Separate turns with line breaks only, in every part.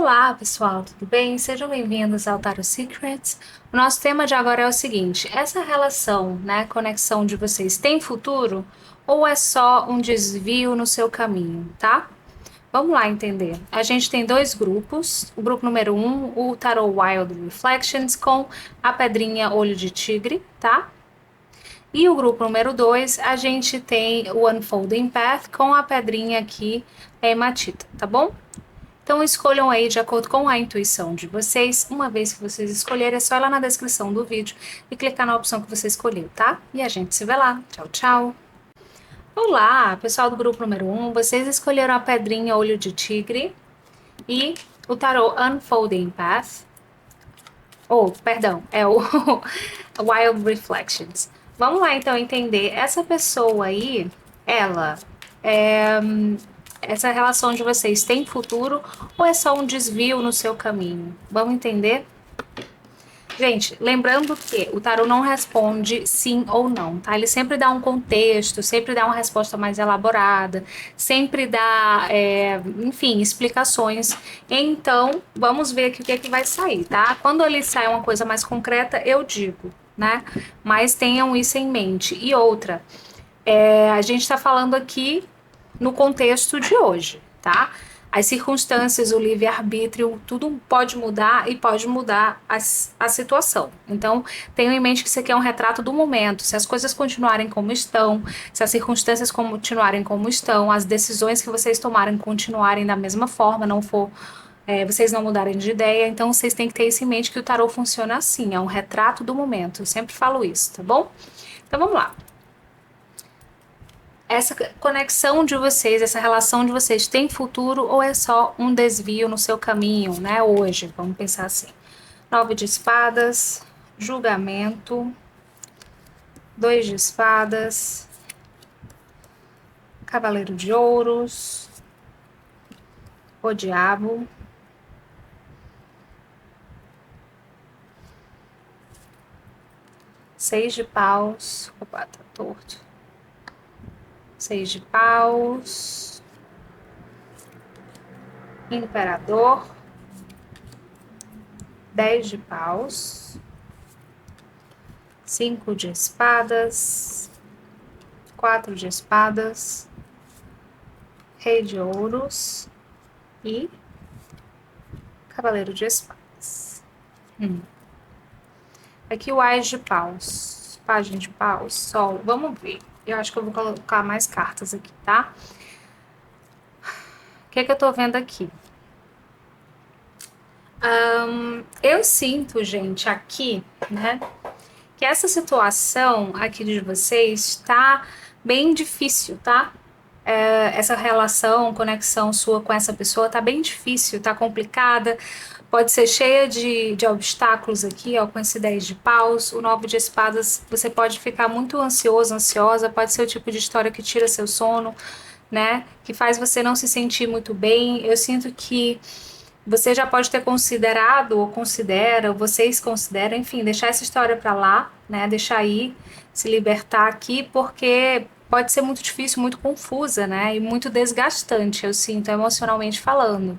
Olá, pessoal, tudo bem? Sejam bem-vindos ao Tarot Secrets. O nosso tema de agora é o seguinte: essa relação, né, conexão de vocês tem futuro ou é só um desvio no seu caminho, tá? Vamos lá entender. A gente tem dois grupos. O grupo número um, o Tarot Wild Reflections com a pedrinha Olho de Tigre, tá? E o grupo número 2, a gente tem o Unfolding Path com a pedrinha aqui, Hematita, tá bom? Então escolham aí de acordo com a intuição de vocês. Uma vez que vocês escolherem, é só ir lá na descrição do vídeo e clicar na opção que você escolheu, tá? E a gente se vê lá. Tchau, tchau! Olá, pessoal do grupo número um. Vocês escolheram a pedrinha Olho de Tigre e o tarô Unfolding Path. Perdão, é o Wild Reflections. Vamos lá então entender. Essa pessoa aí, ela essa relação de vocês tem futuro ou é só um desvio no seu caminho? Vamos entender? Gente, lembrando que o tarô não responde sim ou não, tá? Ele sempre dá um contexto, sempre dá uma resposta mais elaborada, sempre dá, enfim, explicações. Então, vamos ver aqui o que é que vai sair, tá? Quando ele sai uma coisa mais concreta, eu digo, né? Mas tenham isso em mente. E outra, a gente está falando aqui no contexto de hoje, tá? As circunstâncias, o livre-arbítrio, tudo pode mudar e pode mudar a situação. Então, tenham em mente que isso aqui é um retrato do momento. Se as coisas continuarem como estão, se as circunstâncias continuarem como estão, as decisões que vocês tomarem continuarem da mesma forma, não for vocês não mudarem de ideia, então vocês têm que ter isso em mente que o tarô funciona assim, é um retrato do momento. Eu sempre falo isso, tá bom? Então vamos lá. Essa conexão de vocês, essa relação de vocês tem futuro ou é só um desvio no seu caminho, né? Hoje, vamos pensar assim. 9 de espadas, julgamento, 2 de espadas, cavaleiro de ouros, o diabo, 6 de paus, opa, tá torto. 6 de paus, imperador, 10 de paus, 5 de espadas, 4 de espadas, rei de ouros e cavaleiro de espadas. Aqui o Ás de paus, página de paus, sol, vamos ver. Eu acho que eu vou colocar mais cartas aqui, tá? O que é que eu tô vendo aqui? Eu sinto, gente, aqui, né, que essa situação aqui de vocês tá bem difícil, tá? Essa relação, conexão sua com essa pessoa tá bem difícil, tá complicada, pode ser cheia de obstáculos aqui, ó, com esse 10 de paus, o 9 de espadas, você pode ficar muito ansioso, ansiosa, pode ser o tipo de história que tira seu sono, né, que faz você não se sentir muito bem. Eu sinto que você já pode ter considerado, ou considera, ou vocês consideram, enfim, deixar essa história para lá, né? Deixar ir, se libertar aqui, porque pode ser muito difícil, muito confusa, né? E muito desgastante, eu sinto, emocionalmente falando,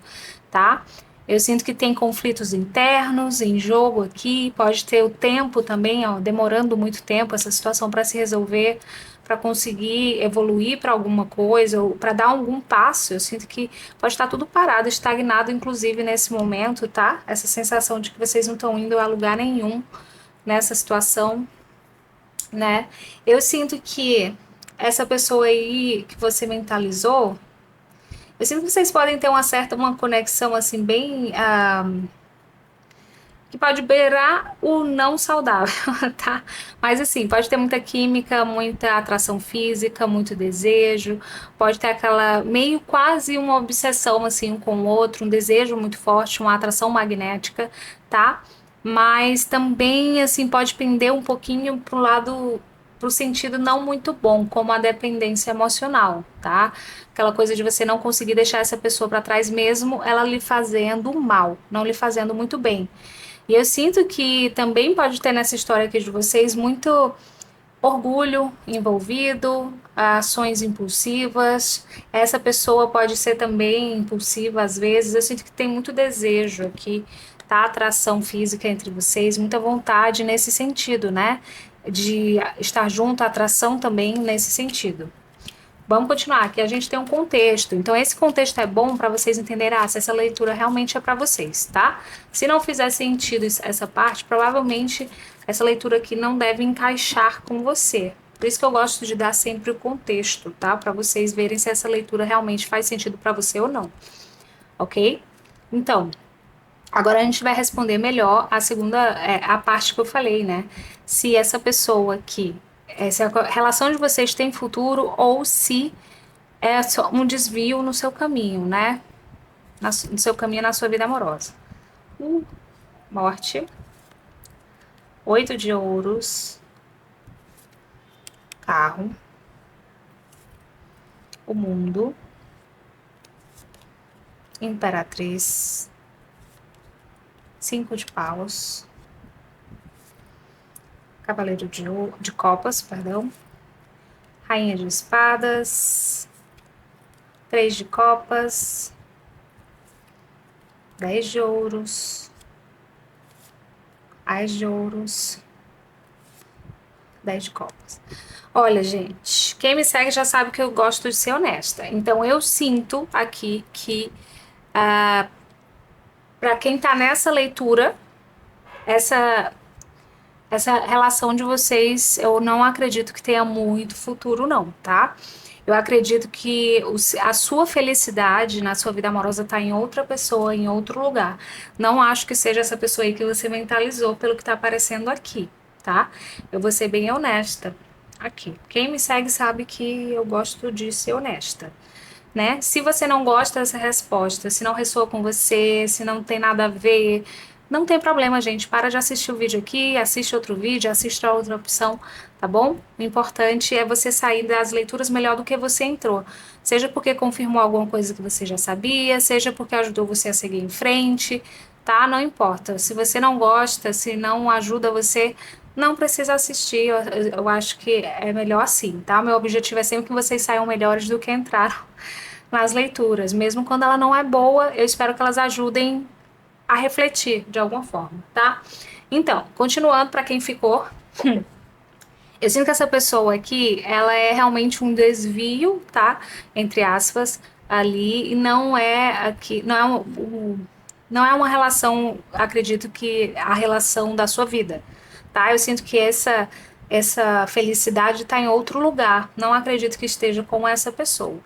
tá? Eu sinto que tem conflitos internos em jogo aqui, pode ter o tempo também, ó, demorando muito tempo essa situação para se resolver, para conseguir evoluir para alguma coisa ou para dar algum passo. Eu sinto que pode estar tudo parado, estagnado, inclusive nesse momento, tá? Essa sensação de que vocês não estão indo a lugar nenhum nessa situação, né? Eu sinto que essa pessoa aí que você mentalizou, eu sinto que vocês podem ter uma conexão assim bem que pode beirar o não saudável, tá? Mas assim, pode ter muita química, muita atração física, muito desejo, pode ter aquela meio quase uma obsessão assim um com o outro, um desejo muito forte, uma atração magnética, tá? Mas também assim pode pender um pouquinho pro lado pro sentido não muito bom, como a dependência emocional, tá? Aquela coisa de você não conseguir deixar essa pessoa para trás mesmo ela lhe fazendo mal, não lhe fazendo muito bem. E eu sinto que também pode ter nessa história aqui de vocês muito orgulho envolvido, ações impulsivas. Essa pessoa pode ser também impulsiva às vezes. Eu sinto que tem muito desejo aqui, tá? Atração física entre vocês, muita vontade nesse sentido, né? De estar junto, atração também nesse sentido. Vamos continuar, aqui a gente tem um contexto. Então, esse contexto é bom para vocês entenderem se essa leitura realmente é para vocês, tá? Se não fizer sentido essa parte, provavelmente essa leitura aqui não deve encaixar com você. Por isso que eu gosto de dar sempre o contexto, tá? Para vocês verem se essa leitura realmente faz sentido para você ou não, ok? Então, agora a gente vai responder melhor a segunda, a parte que eu falei, né? Se essa pessoa aqui, se a relação de vocês tem futuro ou se é só um desvio no seu caminho, né? No seu caminho na sua vida amorosa. Morte. 8 de ouros. Carro. O mundo. Imperatriz. 5 de paus. Cavaleiro de copas, perdão. Rainha de espadas. 3 de copas. 10 de ouros. As de ouros. 10 de copas. Olha, gente, quem me segue já sabe que eu gosto de ser honesta. Então, eu sinto aqui que, para quem tá nessa leitura, essa, essa relação de vocês, eu não acredito que tenha muito futuro, não, tá? Eu acredito que a sua felicidade na sua vida amorosa tá em outra pessoa, em outro lugar. Não acho que seja essa pessoa aí que você mentalizou pelo que tá aparecendo aqui, tá? Eu vou ser bem honesta aqui. Quem me segue sabe que eu gosto de ser honesta, né? Se você não gosta dessa resposta, se não ressoa com você, se não tem nada a ver, não tem problema, gente. Para de assistir o vídeo aqui, assiste outro vídeo, assiste a outra opção, tá bom? O importante é você sair das leituras melhor do que você entrou. Seja porque confirmou alguma coisa que você já sabia, seja porque ajudou você a seguir em frente, tá? Não importa. Se você não gosta, se não ajuda você, não precisa assistir. Eu acho que é melhor assim, tá? Meu objetivo é sempre que vocês saiam melhores do que entraram nas leituras. Mesmo quando ela não é boa, eu espero que elas ajudem a refletir de alguma forma, tá? Então, continuando para quem ficou, eu sinto que essa pessoa aqui, ela é realmente um desvio, tá? Entre aspas, ali, e não é aqui, não é uma relação, acredito que a relação da sua vida, tá? Eu sinto que essa felicidade está em outro lugar. Não acredito que esteja com essa pessoa.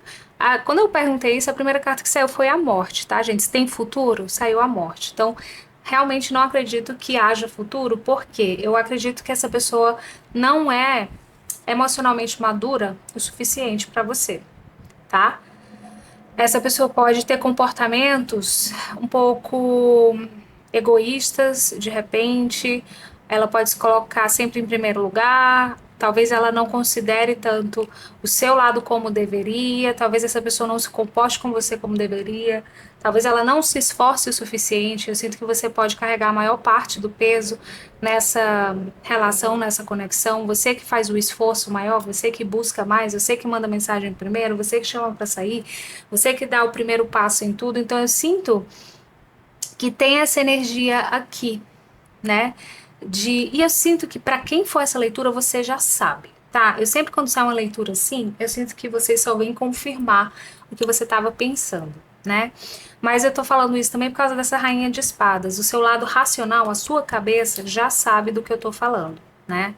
Quando eu perguntei isso, a primeira carta que saiu foi a morte, tá, gente? Se tem futuro, saiu a morte. Então, realmente não acredito que haja futuro, porque eu acredito que essa pessoa não é emocionalmente madura o suficiente para você, tá? Essa pessoa pode ter comportamentos um pouco egoístas, de repente, ela pode se colocar sempre em primeiro lugar, talvez ela não considere tanto o seu lado como deveria, talvez essa pessoa não se comporte com você como deveria, talvez ela não se esforce o suficiente. Eu sinto que você pode carregar a maior parte do peso nessa relação, nessa conexão, você que faz o esforço maior, você que busca mais, você que manda mensagem primeiro, você que chama para sair, você que dá o primeiro passo em tudo. Então eu sinto que tem essa energia aqui, né? E eu sinto que para quem for essa leitura, você já sabe, tá? Eu sempre quando sai uma leitura assim, eu sinto que você só vem confirmar o que você estava pensando, né? Mas eu tô falando isso também por causa dessa rainha de espadas. O seu lado racional, a sua cabeça já sabe do que eu tô falando, né?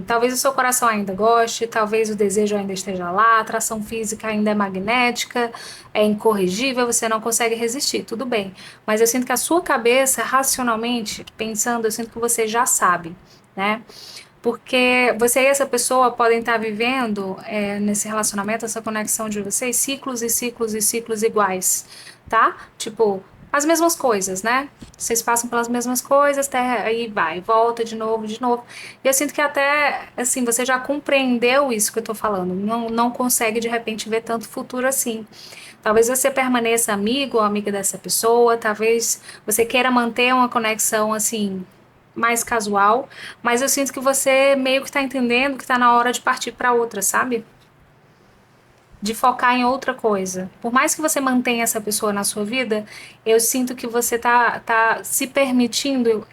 Talvez o seu coração ainda goste, talvez o desejo ainda esteja lá, a atração física ainda é magnética, é incorrigível, você não consegue resistir, tudo bem. Mas eu sinto que a sua cabeça, racionalmente, pensando, eu sinto que você já sabe, né? Porque você e essa pessoa podem estar vivendo nesse relacionamento, essa conexão de vocês, ciclos e ciclos e ciclos iguais, tá? Tipo, as mesmas coisas, né? Vocês passam pelas mesmas coisas, até aí vai, volta de novo, de novo. E eu sinto que até, assim, você já compreendeu isso que eu tô falando, não consegue de repente ver tanto futuro assim. Talvez você permaneça amigo ou amiga dessa pessoa, talvez você queira manter uma conexão assim mais casual, mas eu sinto que você meio que tá entendendo que tá na hora de partir para outra, sabe? De focar em outra coisa. Por mais que você mantenha essa pessoa na sua vida, eu sinto que você tá se permitindo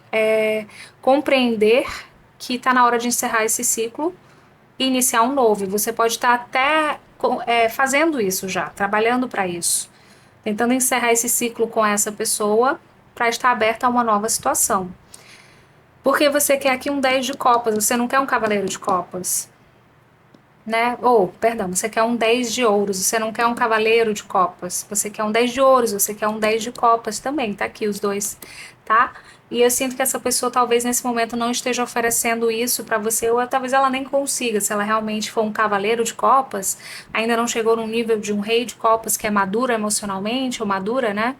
compreender que tá na hora de encerrar esse ciclo e iniciar um novo. E você pode estar até fazendo isso já, trabalhando para isso, tentando encerrar esse ciclo com essa pessoa para estar aberta a uma nova situação. Porque você quer aqui um 10 de copas, você não quer um cavaleiro de copas, né? Ou, perdão, você quer um 10 de ouros, você não quer um cavaleiro de copas. Você quer um 10 de ouros, você quer um 10 de copas também, tá aqui os dois, tá? E eu sinto que essa pessoa talvez nesse momento não esteja oferecendo isso pra você, ou talvez ela nem consiga, se ela realmente for um cavaleiro de copas, ainda não chegou no nível de um rei de copas que é madura emocionalmente, ou madura, né?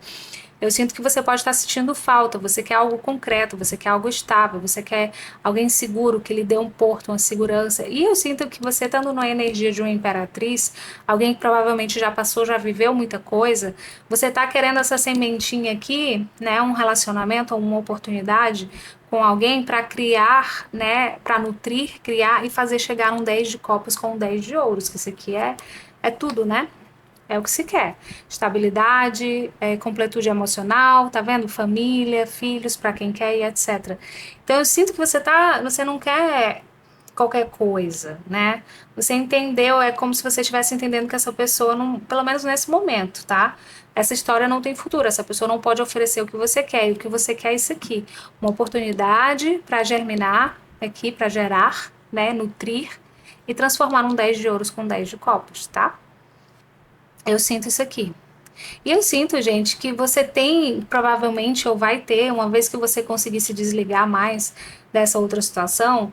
Eu sinto que você pode estar sentindo falta, você quer algo concreto, você quer algo estável, você quer alguém seguro, que lhe dê um porto, uma segurança. E eu sinto que você estando na energia de uma imperatriz, alguém que provavelmente já passou, já viveu muita coisa, você está querendo essa sementinha aqui, né, um relacionamento, uma oportunidade com alguém para criar, né, para nutrir, criar e fazer chegar um 10 de copas com um 10 de ouros, que isso aqui é tudo, né? É o que se quer. Estabilidade, completude emocional, tá vendo? Família, filhos para quem quer e etc. Então eu sinto que você não quer qualquer coisa, né? Você entendeu, é como se você estivesse entendendo que essa pessoa não, pelo menos nesse momento, tá? Essa história não tem futuro, essa pessoa não pode oferecer o que você quer, e o que você quer é isso aqui, uma oportunidade para germinar aqui, para gerar, né, nutrir e transformar um 10 de ouros com 10 de copas, tá? Eu sinto isso aqui. E eu sinto, gente, que você tem, provavelmente, ou vai ter, uma vez que você conseguir se desligar mais dessa outra situação,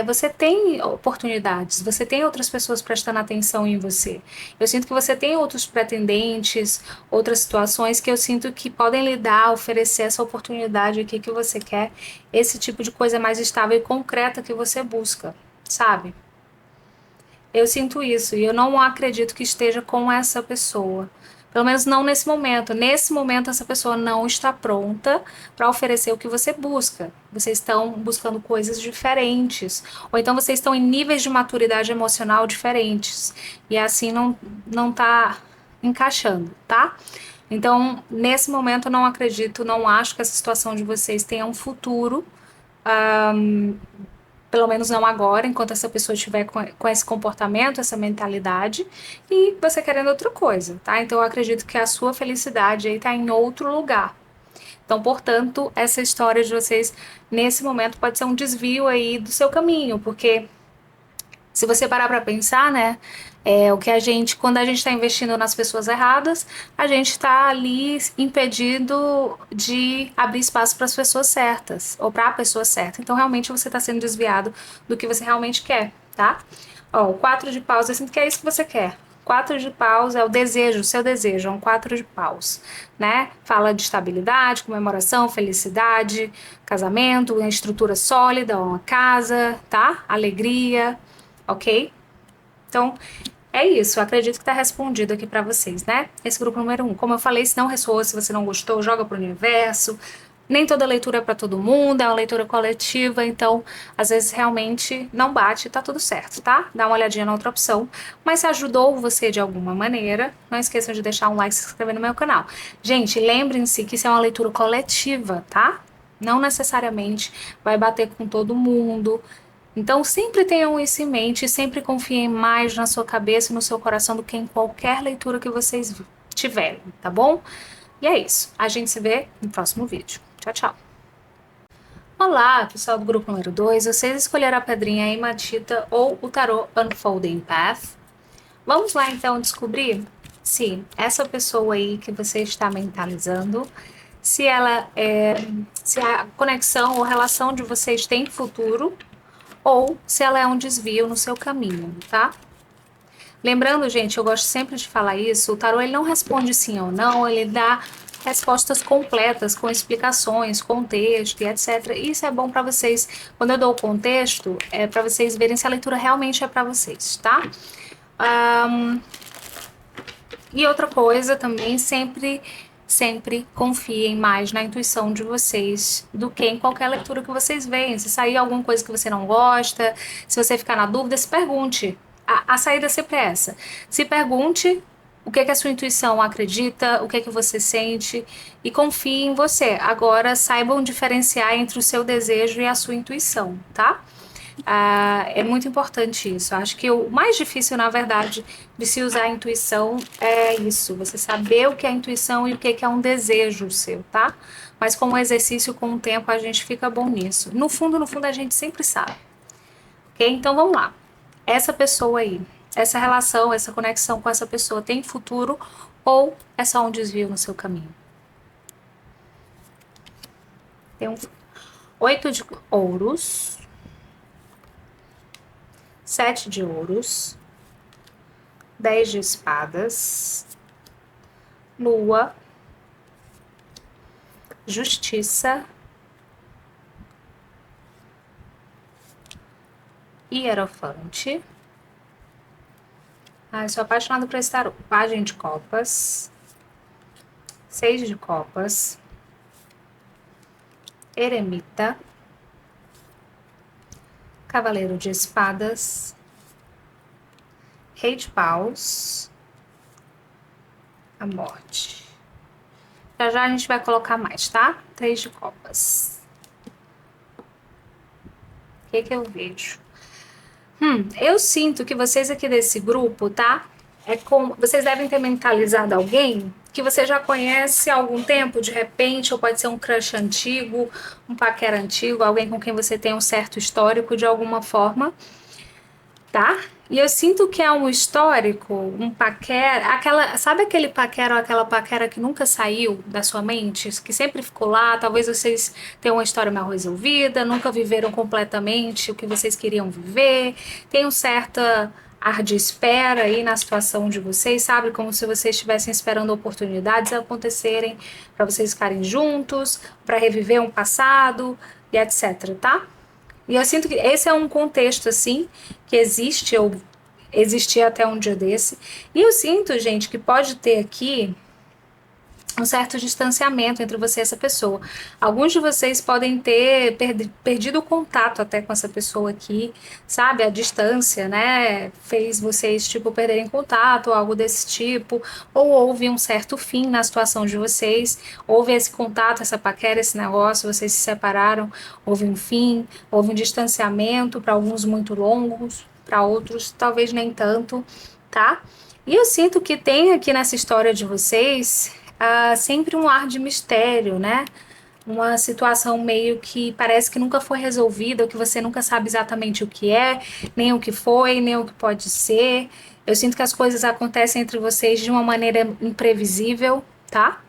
você tem oportunidades, você tem outras pessoas prestando atenção em você. Eu sinto que você tem outros pretendentes, outras situações que eu sinto que podem lhe dar, oferecer essa oportunidade aqui que você quer, esse tipo de coisa mais estável e concreta que você busca, sabe? Eu sinto isso e eu não acredito que esteja com essa pessoa. Pelo menos não nesse momento. Nesse momento, essa pessoa não está pronta para oferecer o que você busca. Vocês estão buscando coisas diferentes. Ou então vocês estão em níveis de maturidade emocional diferentes. E assim não tá encaixando, tá? Então, nesse momento, eu não acredito, não acho que essa situação de vocês tenha um futuro. Pelo menos não agora, enquanto essa pessoa estiver com esse comportamento, essa mentalidade, e você querendo outra coisa, tá? Então eu acredito que a sua felicidade aí tá em outro lugar. Então, portanto, essa história de vocês, nesse momento, pode ser um desvio aí do seu caminho, porque se você parar para pensar, né, o que a gente, quando a gente está investindo nas pessoas erradas, a gente está ali impedido de abrir espaço para as pessoas certas ou para a pessoa certa. Então, realmente, você está sendo desviado do que você realmente quer, tá? Ó, o 4 de paus, eu sinto que é isso que você quer. 4 de paus é o desejo, o seu desejo, é um 4 de paus, né? Fala de estabilidade, comemoração, felicidade, casamento, uma estrutura sólida, uma casa, tá? Alegria, ok? Então, é isso. Eu acredito que tá respondido aqui pra vocês, né? Esse grupo número 1. Como eu falei, se não ressoou, se você não gostou, joga pro universo. Nem toda leitura é pra todo mundo, é uma leitura coletiva, então às vezes realmente não bate, tá tudo certo, tá? Dá uma olhadinha na outra opção. Mas se ajudou você de alguma maneira, não esqueçam de deixar um like e se inscrever no meu canal. Gente, lembrem-se que isso é uma leitura coletiva, tá? Não necessariamente vai bater com todo mundo. Então, sempre tenham isso em mente e sempre confiem mais na sua cabeça e no seu coração do que em qualquer leitura que vocês tiverem, tá bom? E é isso. A gente se vê no próximo vídeo. Tchau, tchau. Olá, pessoal do grupo número 2. Vocês escolheram a pedrinha Hematita ou o tarô Unfolding Path. Vamos lá, então, descobrir se essa pessoa aí que você está mentalizando, se ela se a conexão ou relação de vocês tem futuro, ou se ela é um desvio no seu caminho, tá? Lembrando, gente, eu gosto sempre de falar isso, o tarô ele não responde sim ou não, ele dá respostas completas, com explicações, contexto e etc. Isso é bom para vocês, quando eu dou o contexto, é para vocês verem se a leitura realmente é para vocês, tá? E outra coisa também, sempre sempre confiem mais na intuição de vocês do que em qualquer leitura que vocês veem. Se sair alguma coisa que você não gosta, se você ficar na dúvida, se pergunte. A saída sempre é essa. Se pergunte o que a sua intuição acredita, o que você sente e confie em você. Agora, saibam diferenciar entre o seu desejo e a sua intuição, tá? É muito importante isso. Acho que o mais difícil, na verdade, de se usar a intuição é isso, você saber o que é intuição e o que é um desejo seu, tá? Mas com o exercício, com o tempo, a gente fica bom nisso. No fundo, a gente sempre sabe. Ok? Então vamos lá. Essa pessoa aí, essa relação, essa conexão com essa pessoa tem futuro ou é só um desvio no seu caminho? Tem um 8 de ouros, 7 de ouros, 10 de espadas, lua, justiça, hierofante. Eu sou apaixonada por esse tarô. Pagem de copas, 6 de copas, eremita, cavaleiro de espadas, rei de paus, a morte. Já já a gente vai colocar mais, tá? 3 de copas. O que eu vejo? Eu sinto que vocês aqui desse grupo, tá? Vocês devem ter mentalizado alguém que você já conhece há algum tempo, de repente, ou pode ser um crush antigo, um paquera antigo, alguém com quem você tem um certo histórico de alguma forma, tá? E eu sinto que é um histórico, um paquera, sabe aquele paquera ou aquela paquera que nunca saiu da sua mente, que sempre ficou lá, talvez vocês tenham uma história mal resolvida, nunca viveram completamente o que vocês queriam viver, tem um certo ar de espera aí na situação de vocês, sabe? Como se vocês estivessem esperando oportunidades acontecerem para vocês ficarem juntos, para reviver um passado e etc, tá? E eu sinto que esse é um contexto, assim, que existe, ou existia até um dia desse. E eu sinto, gente, que pode ter aqui um certo distanciamento entre você e essa pessoa. Alguns de vocês podem ter perdido o contato até com essa pessoa aqui, sabe? A distância, né? Fez vocês, tipo, perderem contato, ou algo desse tipo. Ou houve um certo fim na situação de vocês. Houve esse contato, essa paquera, esse negócio, vocês se separaram, houve um fim, houve um distanciamento, para alguns muito longos, para outros talvez nem tanto, tá? E eu sinto que tem aqui nessa história de vocês sempre um ar de mistério, né? Uma situação meio que parece que nunca foi resolvida, ou que você nunca sabe exatamente o que é, nem o que foi, nem o que pode ser. Eu sinto que as coisas acontecem entre vocês de uma maneira imprevisível, tá?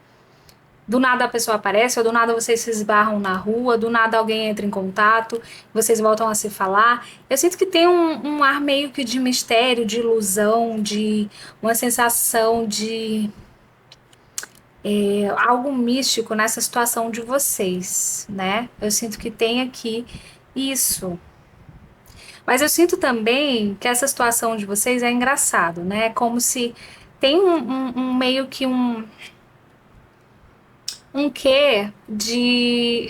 Do nada a pessoa aparece, ou do nada vocês se esbarram na rua, do nada alguém entra em contato, vocês voltam a se falar. Eu sinto que tem um ar meio que de mistério, de ilusão, de uma sensação de algo místico nessa situação de vocês, né? Eu sinto que tem aqui isso. Mas eu sinto também que essa situação de vocês é engraçado, né? Como se tem meio que um quê de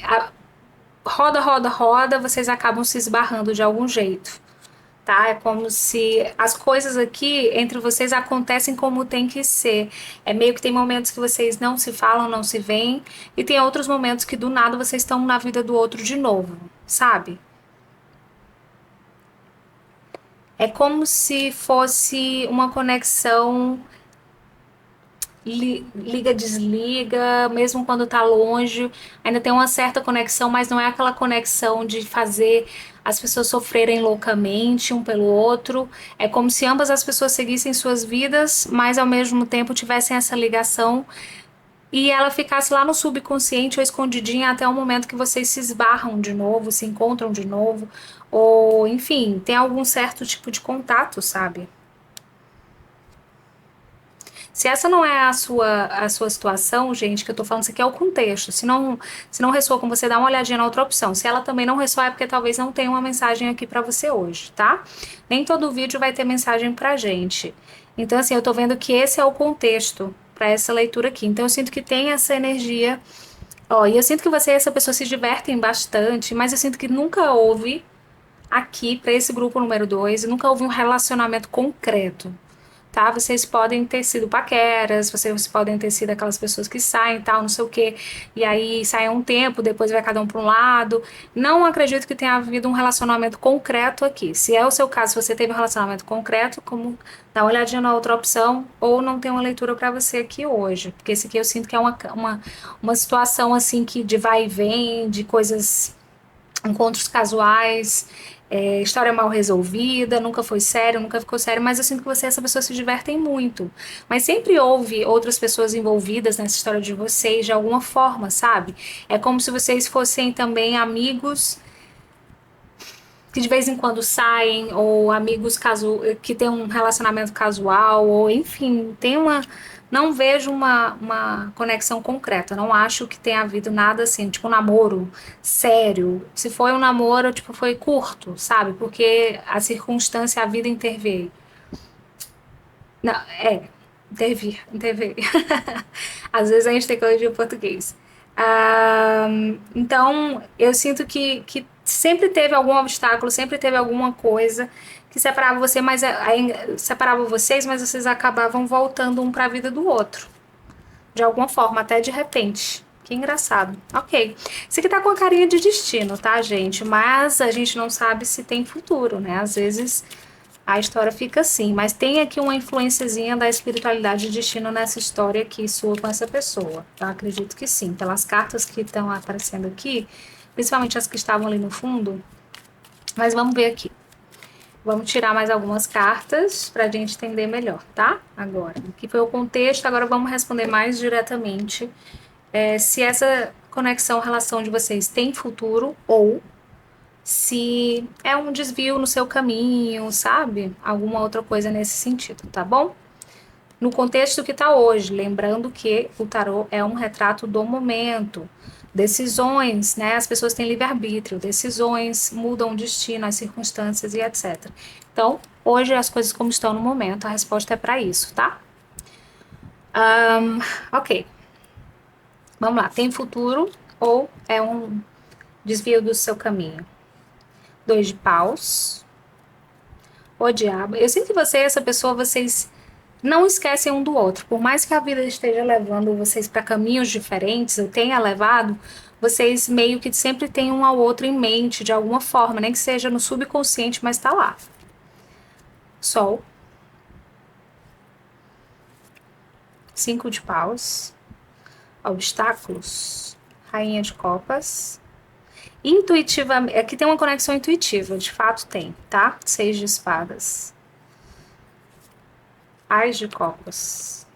roda, roda, roda, vocês acabam se esbarrando de algum jeito. Tá? É como se as coisas aqui entre vocês acontecem como tem que ser. É meio que tem momentos que vocês não se falam, não se veem, e tem outros momentos que do nada vocês estão na vida do outro de novo, sabe? É como se fosse uma conexão liga, desliga, mesmo quando tá longe, ainda tem uma certa conexão, mas não é aquela conexão de fazer as pessoas sofrerem loucamente um pelo outro. É como se ambas as pessoas seguissem suas vidas, mas ao mesmo tempo tivessem essa ligação e ela ficasse lá no subconsciente ou escondidinha até o momento que vocês se esbarram de novo, se encontram de novo, ou enfim, tem algum certo tipo de contato, sabe? Se essa não é a sua situação, gente, que eu tô falando, isso aqui é o contexto. Se não ressoa com você, dá uma olhadinha na outra opção. Se ela também não ressoar, é porque talvez não tenha uma mensagem aqui pra você hoje, tá? Nem todo vídeo vai ter mensagem pra gente. Então, assim, eu tô vendo que esse é o contexto para essa leitura aqui. Então eu sinto que tem essa energia. Ó, e eu sinto que você e essa pessoa se divertem bastante, mas eu sinto que nunca houve aqui, para esse grupo número 2, nunca houve um relacionamento concreto, tá? Vocês podem ter sido paqueras, vocês podem ter sido aquelas pessoas que saem e tal, não sei o quê, e aí saem um tempo, depois vai cada um para um lado. Não acredito que tenha havido um relacionamento concreto aqui. Se é o seu caso, se você teve um relacionamento concreto, como dá uma olhadinha na outra opção, ou não tem uma leitura para você aqui hoje, porque esse aqui eu sinto que é uma situação assim que de vai e vem, de coisas, encontros casuais, história mal resolvida, nunca foi sério, nunca ficou sério, mas eu sinto que você e essa pessoa se divertem muito. Mas sempre houve outras pessoas envolvidas nessa história de vocês, de alguma forma, sabe? É como se vocês fossem também amigos que de vez em quando saem, ou amigos que têm um relacionamento casual, ou enfim, tem uma. Não vejo uma conexão concreta. Não acho que tenha havido nada assim, tipo um namoro sério. Se foi um namoro, tipo, foi curto, sabe? Porque a circunstância, a vida interveio. Não, intervir. Às vezes a gente tem que corrigir o português. Então, eu sinto que sempre teve algum obstáculo, sempre teve alguma coisa que separava você, mas aí separava vocês, mas vocês acabavam voltando um para a vida do outro, de alguma forma, até de repente. Que engraçado. Ok. Isso aqui tá com a carinha de destino, tá, gente? Mas a gente não sabe se tem futuro, né? Às vezes a história fica assim, mas tem aqui uma influenciazinha da espiritualidade de destino nessa história aqui sua com essa pessoa, tá? Acredito que sim, pelas cartas que estão aparecendo aqui, principalmente as que estavam ali no fundo, mas vamos ver aqui. Vamos tirar mais algumas cartas pra gente entender melhor, tá? Agora, aqui foi o contexto, agora vamos responder mais diretamente se essa conexão, relação de vocês tem futuro ou se é um desvio no seu caminho, sabe? Alguma outra coisa nesse sentido, tá bom? No contexto que tá hoje, lembrando que o tarô é um retrato do momento. Decisões, né? As pessoas têm livre-arbítrio, decisões mudam o destino, as circunstâncias e etc. Então, hoje as coisas como estão no momento, a resposta é para isso, tá? Ok. Vamos lá. Tem futuro ou é um desvio do seu caminho? 2 de paus. O diabo. Eu sinto que você e essa pessoa, vocês não esquecem um do outro. Por mais que a vida esteja levando vocês para caminhos diferentes, ou tenha levado, vocês meio que sempre têm um ao outro em mente, de alguma forma, nem que seja no subconsciente, mas tá lá. Sol. 5 de paus. Obstáculos. Rainha de copas. Intuitivamente, aqui tem uma conexão intuitiva, de fato tem, tá? 6 de espadas. Ás de copas.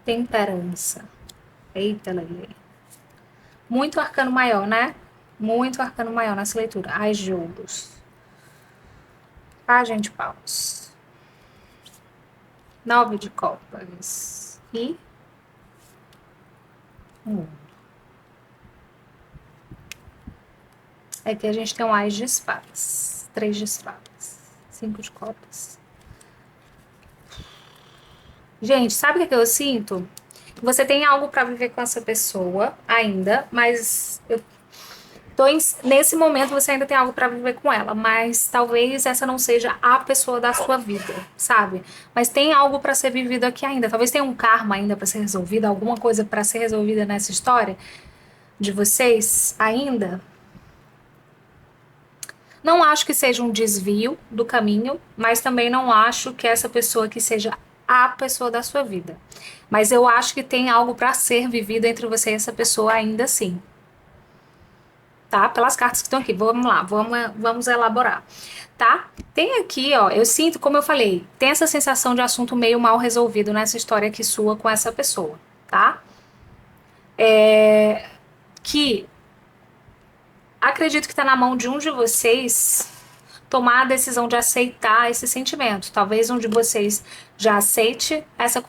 Temperança. Eita, Lele. Muito arcano maior, né? Muito arcano maior nessa leitura. Ás de ouros. Pagem de paus. 9 de copas. E aqui a gente tem um Ás de espadas. 3 de espadas. 5 de copas. Gente, sabe o que eu sinto? Você tem algo para viver com essa pessoa ainda, mas nesse momento você ainda tem algo para viver com ela, mas talvez essa não seja a pessoa da sua vida, sabe? Mas tem algo para ser vivido aqui ainda. Talvez tenha um karma ainda para ser resolvido, alguma coisa para ser resolvida nessa história de vocês ainda. Não acho que seja um desvio do caminho, mas também não acho que essa pessoa que seja a pessoa da sua vida. Mas eu acho que tem algo para ser vivido entre você e essa pessoa ainda assim. Tá? Pelas cartas que estão aqui. Vamos lá, vamos elaborar. Tá? Tem aqui, ó, eu sinto, como eu falei, tem essa sensação de assunto meio mal resolvido nessa história aqui sua com essa pessoa, tá? Que acredito que tá na mão de um de vocês tomar a decisão de aceitar esse sentimento. Talvez um de vocês já aceite essa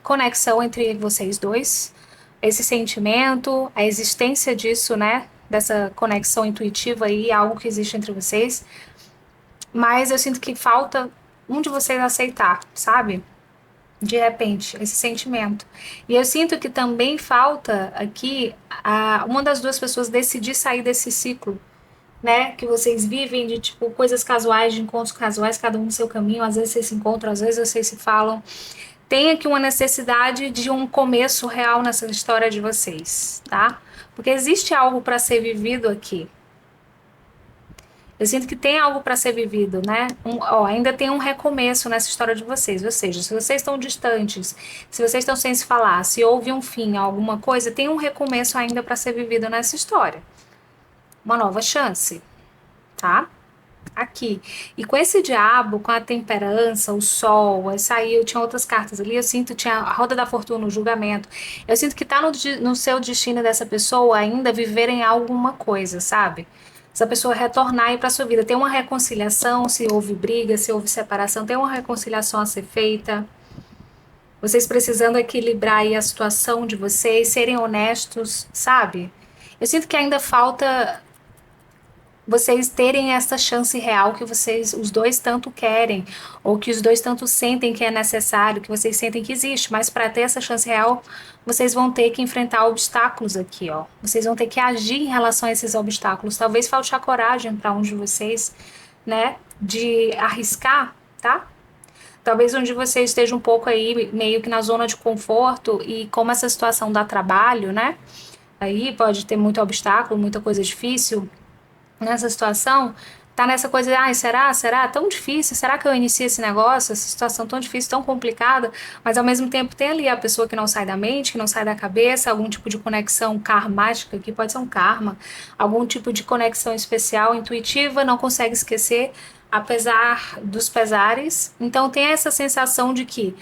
conexão entre vocês dois, esse sentimento, a existência disso, né? Dessa conexão intuitiva aí, algo que existe entre vocês. Mas eu sinto que falta um de vocês aceitar, sabe? De repente, esse sentimento. E eu sinto que também falta aqui uma das duas pessoas decidir sair desse ciclo, né? Que vocês vivem de tipo coisas casuais, de encontros casuais, cada um no seu caminho. Às vezes vocês se encontram, às vezes vocês se falam. Tem aqui uma necessidade de um começo real nessa história de vocês, tá? Porque existe algo para ser vivido aqui. Eu sinto que tem algo para ser vivido, né? Ainda tem um recomeço nessa história de vocês. Ou seja, se vocês estão distantes, se vocês estão sem se falar, se houve um fim a alguma coisa, tem um recomeço ainda para ser vivido nessa história. Uma nova chance, tá? Aqui. E com esse diabo, com a temperança, o sol, aí saiu, tinha outras cartas ali, eu sinto, tinha a roda da fortuna, o julgamento. Eu sinto que tá no seu destino dessa pessoa ainda viverem alguma coisa, sabe? Essa pessoa retornar aí pra sua vida. Tem uma reconciliação, se houve briga, se houve separação, tem uma reconciliação a ser feita. Vocês precisando equilibrar aí a situação de vocês, serem honestos, sabe? Eu sinto que ainda falta vocês terem essa chance real que vocês, os dois tanto querem, ou que os dois tanto sentem que é necessário, que vocês sentem que existe, mas para ter essa chance real, vocês vão ter que enfrentar obstáculos aqui, ó. Vocês vão ter que agir em relação a esses obstáculos. Talvez falte a coragem para um de vocês, né, de arriscar, tá? Talvez um de vocês esteja um pouco aí meio que na zona de conforto e como essa situação dá trabalho, né? Aí pode ter muito obstáculo, muita coisa difícil nessa situação, tá nessa coisa de, ai, será tão difícil, será que eu inicio esse negócio, essa situação tão difícil, tão complicada, mas ao mesmo tempo tem ali a pessoa que não sai da mente, que não sai da cabeça, algum tipo de conexão karmática, que pode ser um karma, algum tipo de conexão especial, intuitiva, não consegue esquecer, apesar dos pesares, então tem essa sensação de que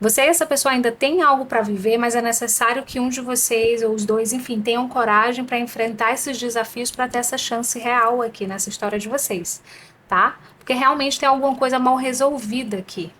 você e essa pessoa ainda tem algo para viver, mas é necessário que um de vocês, ou os dois, enfim, tenham coragem para enfrentar esses desafios para ter essa chance real aqui nessa história de vocês, tá? Porque realmente tem alguma coisa mal resolvida aqui.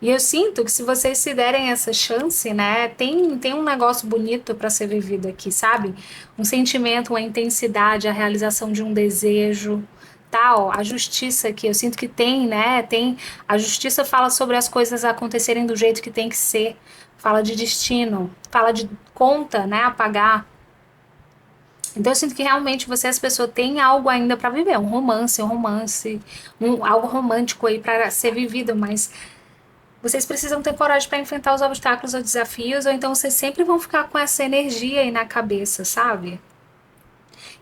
E eu sinto que se vocês se derem essa chance, né, tem um negócio bonito para ser vivido aqui, sabe? Um sentimento, uma intensidade, a realização de um desejo, tal, a justiça aqui, eu sinto que tem, né? Tem a justiça fala sobre as coisas acontecerem do jeito que tem que ser, fala de destino, fala de conta, né, a pagar. Então eu sinto que realmente você, as pessoas têm algo ainda para viver, algo romântico aí para ser vivido, mas vocês precisam ter coragem para enfrentar os obstáculos ou desafios, ou então vocês sempre vão ficar com essa energia aí na cabeça, sabe?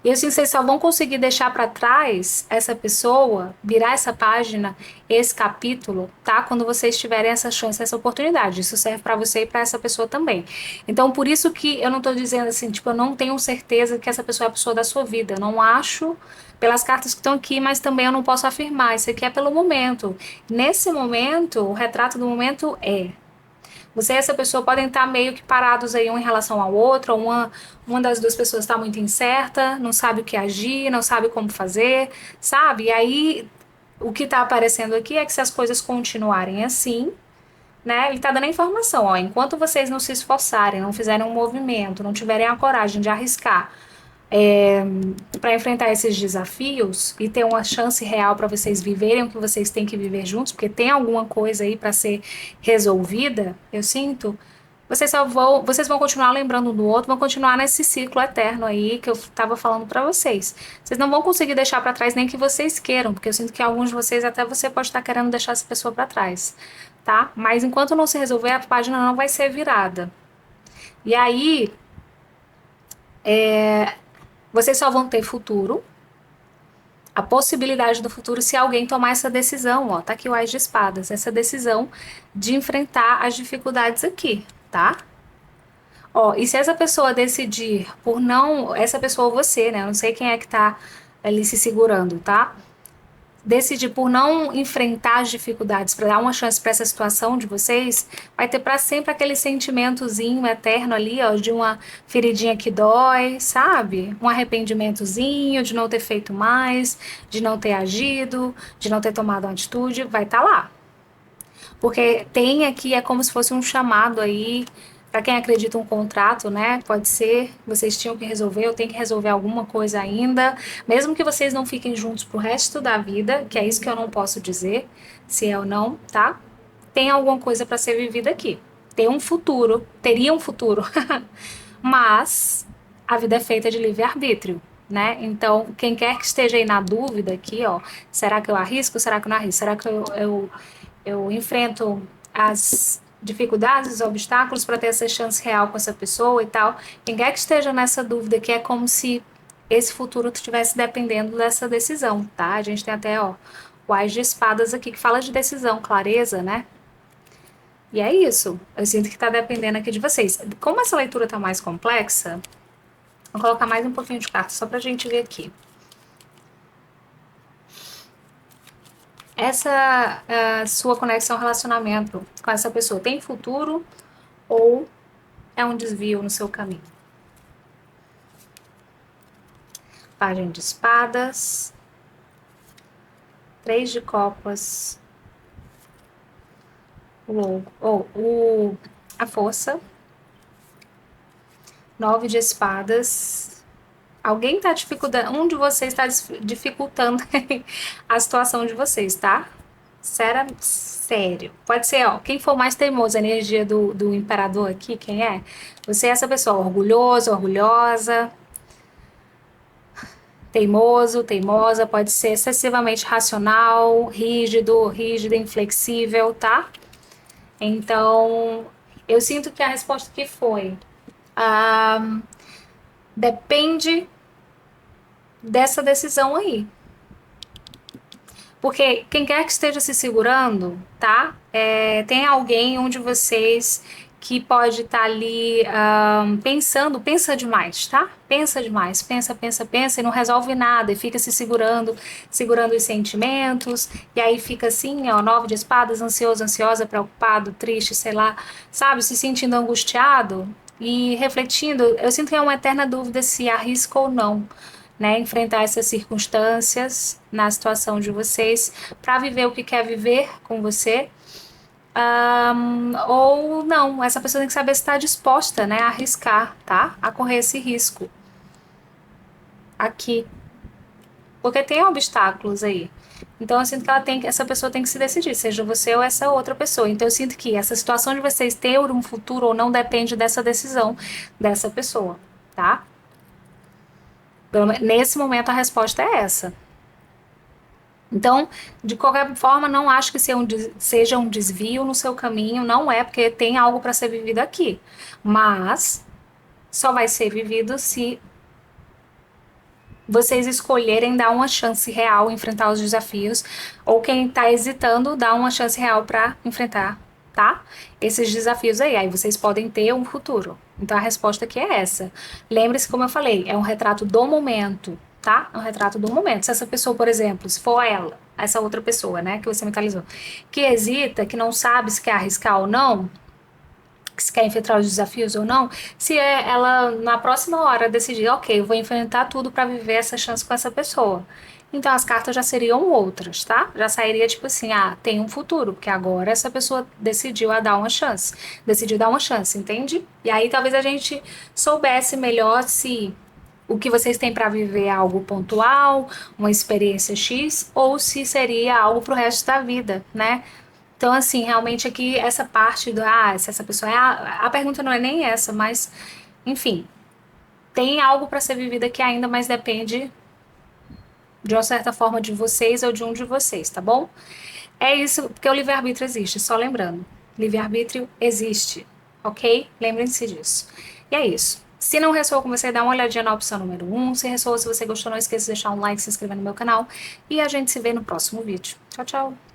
E assim, vocês só vão conseguir deixar para trás essa pessoa, virar essa página, esse capítulo, tá? Quando vocês tiverem essa chance, essa oportunidade. Isso serve para você e para essa pessoa também. Então, por isso que eu não tô dizendo assim, tipo, eu não tenho certeza que essa pessoa é a pessoa da sua vida. Eu não acho pelas cartas que estão aqui, mas também eu não posso afirmar. Isso aqui é pelo momento. Nesse momento, o retrato do momento é você e essa pessoa podem estar meio que parados aí um em relação ao outro, ou uma das duas pessoas está muito incerta, não sabe o que agir, não sabe como fazer, sabe? E aí o que está aparecendo aqui é que se as coisas continuarem assim, né? Ele está dando a informação, ó, enquanto vocês não se esforçarem, não fizerem um movimento, não tiverem a coragem de arriscar para enfrentar esses desafios e ter uma chance real para vocês viverem o que vocês têm que viver juntos, porque tem alguma coisa aí para ser resolvida, eu sinto, vocês vão continuar lembrando um do outro, vão continuar nesse ciclo eterno aí que eu estava falando para vocês. Vocês não vão conseguir deixar para trás nem que vocês queiram, porque eu sinto que alguns de vocês até você pode estar querendo deixar essa pessoa para trás, tá? Mas enquanto não se resolver, a página não vai ser virada. E aí, vocês só vão ter futuro, a possibilidade do futuro se alguém tomar essa decisão, ó, tá aqui o Ás de Espadas, essa decisão de enfrentar as dificuldades aqui, tá? Ó, e se essa pessoa decidir por não, essa pessoa ou você, né, eu não sei quem é que tá ali se segurando, tá? Decidir por não enfrentar as dificuldades para dar uma chance para essa situação de vocês, vai ter para sempre aquele sentimentozinho eterno ali, ó, de uma feridinha que dói, sabe? Um arrependimentozinho de não ter feito mais, de não ter agido, de não ter tomado uma atitude, vai estar lá. Porque tem aqui, é como se fosse um chamado aí, Para quem acredita um contrato, né? Pode ser, vocês tinham que resolver, eu tenho que resolver alguma coisa ainda, mesmo que vocês não fiquem juntos pro resto da vida, que é isso que eu não posso dizer, se é ou não, tá? Tem alguma coisa para ser vivida aqui. Tem um futuro, teria um futuro, mas a vida é feita de livre-arbítrio, né? Então, quem quer que esteja aí na dúvida aqui, ó, será que eu arrisco? Será que eu não arrisco? Será que eu enfrento as dificuldades, os obstáculos para ter essa chance real com essa pessoa e tal? Quem quer que esteja nessa dúvida, que é como se esse futuro estivesse dependendo dessa decisão, tá? A gente tem até, ó, o Ás de Espadas aqui, que fala de decisão, clareza, né? E é isso. Eu sinto que tá dependendo aqui de vocês. Como essa leitura tá mais complexa, vou colocar mais um pouquinho de carta só pra gente ver aqui. Essa sua conexão, relacionamento com essa pessoa tem futuro ou é um desvio no seu caminho? Página de espadas, 3 de copas, a força, 9 de espadas. Alguém está dificultando, um de vocês está dificultando a situação de vocês, tá? Sério. Pode ser, ó, quem for mais teimoso, a energia do imperador aqui, quem é? Você é essa pessoa, orgulhoso, orgulhosa, teimoso, teimosa, pode ser excessivamente racional, rígido, rígida, inflexível, tá? Então, eu sinto que a resposta que foi, depende dessa decisão aí. Porque quem quer que esteja se segurando, tá? Tem alguém, um de vocês que pode estar ali pensando, pensa demais, tá? Pensa demais, pensa e não resolve nada e fica se segurando, segurando os sentimentos, e aí fica assim, ó, 9 de espadas, ansioso, ansiosa, preocupado, triste, sei lá, sabe? Se sentindo angustiado e refletindo. Eu sinto que é uma eterna dúvida se arrisca ou não, né, enfrentar essas circunstâncias na situação de vocês para viver o que quer viver com você, ou não. Essa pessoa tem que saber se está disposta, né, a arriscar, tá? A correr esse risco aqui, porque tem obstáculos aí. Então eu sinto que essa pessoa tem que se decidir, seja você ou essa outra pessoa. Então eu sinto que essa situação de vocês ter um futuro ou não depende dessa decisão dessa pessoa, tá? Nesse momento a resposta é essa. Então, de qualquer forma, não acho que seja um desvio no seu caminho, não é, porque tem algo para ser vivido aqui. Mas só vai ser vivido se vocês escolherem dar uma chance real, enfrentar os desafios, ou quem está hesitando, dar uma chance real para enfrentar, tá? Esses desafios aí. Aí vocês podem ter um futuro. Então a resposta aqui é essa. Lembre-se, como eu falei, é um retrato do momento, tá? É um retrato do momento. Se essa pessoa, por exemplo, se for ela, essa outra pessoa, né, que você mentalizou, que hesita, que não sabe se quer arriscar ou não, se quer enfrentar os desafios ou não, se ela na próxima hora decidir, ok, eu vou enfrentar tudo para viver essa chance com essa pessoa. Então as cartas já seriam outras, tá? Já sairia tipo assim, tem um futuro, porque agora essa pessoa decidiu dar uma chance. Decidiu dar uma chance, entende? E aí talvez a gente soubesse melhor se o que vocês têm para viver é algo pontual, uma experiência X, ou se seria algo pro resto da vida, né? Então, assim, realmente aqui essa parte se essa pessoa a pergunta não é nem essa, mas, enfim, tem algo para ser vivido aqui ainda, mas depende de uma certa forma de vocês ou de um de vocês, tá bom? É isso, porque o livre-arbítrio existe, só lembrando. Livre-arbítrio existe, ok? Lembrem-se disso. E é isso. Se não ressoou com você, dá uma olhadinha na opção número 1. Se ressoou, se você gostou, não esqueça de deixar um like, se inscrever no meu canal. E a gente se vê no próximo vídeo. Tchau, tchau!